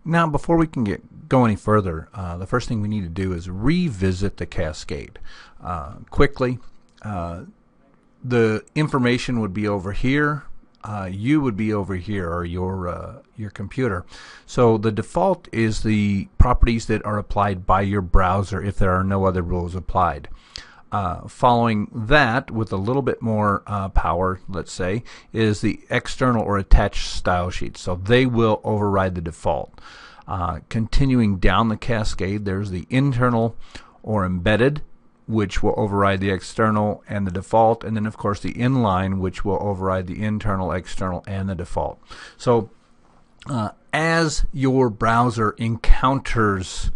Now, before we can go any further, the first thing we need to do is revisit the Cascade quickly. The information would be over here. You would be over here, or your computer. So the default is the properties that are applied by your browser if there are no other rules applied. Following that, with a little bit more power, let's say, is the external or attached style sheets. So they will override the default. Continuing down the cascade, there's the internal or embedded, which will override the external and the default, and then of course the inline, which will override the internal, external, and the default. So as your browser encounters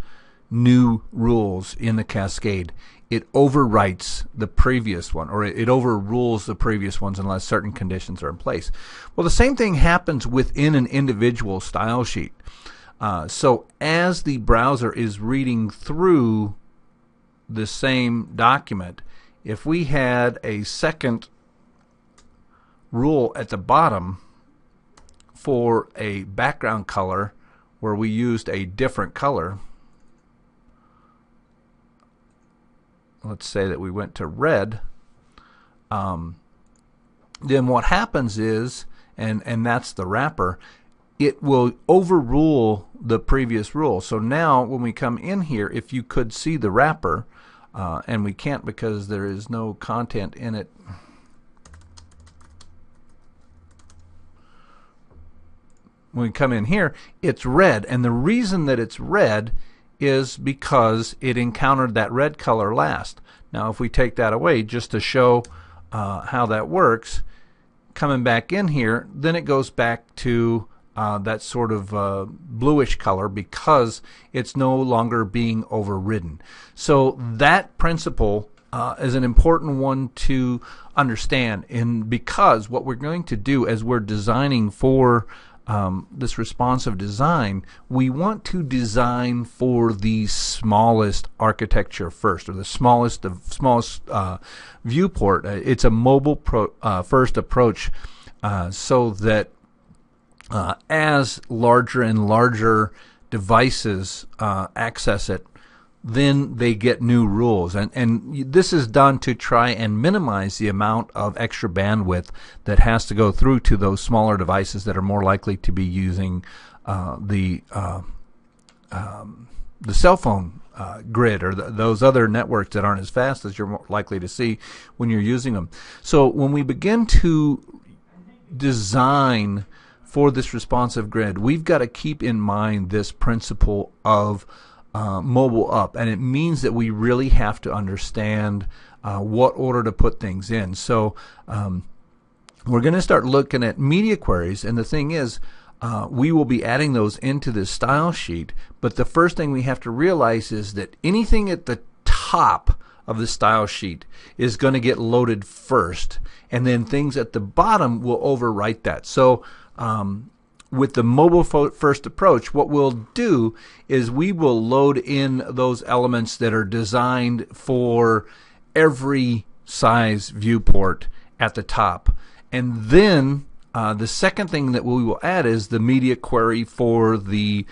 new rules in the Cascade, it overwrites the previous one, or it overrules the previous ones unless certain conditions are in place. Well, the same thing happens within an individual style sheet. So as the browser is reading through the same document, if we had a second rule at the bottom for a background color where we used a different color, let's say that we went to red, then what happens is, and that's the wrapper, it will overrule the previous rule. So now when we come in here, if you could see the wrapper, and we can't because there is no content in it. When we come in here, it's red, and the reason that it's red is because it encountered that red color last. Now if we take that away just to show how that works, coming back in here, then it goes back to that sort of bluish color because it's no longer being overridden. So that principle is an important one to understand, and because what we're going to do as we're designing for this responsive design, we want to design for the smallest architecture first, or the smallest viewport. It's a mobile first approach, so that as larger and larger devices access it, then they get new rules. And this is done to try and minimize the amount of extra bandwidth that has to go through to those smaller devices that are more likely to be using the cell phone grid, or those other networks that aren't as fast as you're more likely to see when you're using them. So when we begin to design for this responsive grid, we've got to keep in mind this principle of mobile up, and it means that we really have to understand what order to put things in. So we're going to start looking at media queries, and the thing is, we will be adding those into this style sheet, but the first thing we have to realize is that anything at the top of the style sheet is going to get loaded first, and then things at the bottom will overwrite that. So with the mobile first approach, what we'll do is we will load in those elements that are designed for every size viewport at the top. And then the second thing that we will add is the media query for the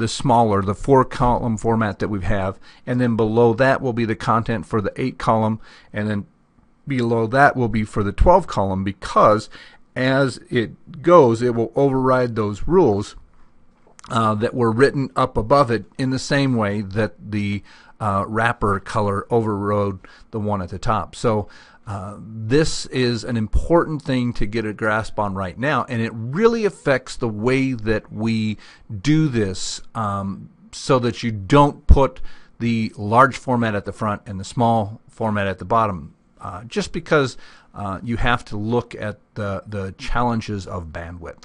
smaller, the 4-column format that we have. And then below that will be the content for the 8-column. And then below that will be for the 12-column, because as it goes, it will override those rules that were written up above it in the same way that the wrapper color overrode the one at the top. So this is an important thing to get a grasp on right now, and it really affects the way that we do this, so that you don't put the large format at the front and the small format at the bottom, just because you have to look at the challenges of bandwidth.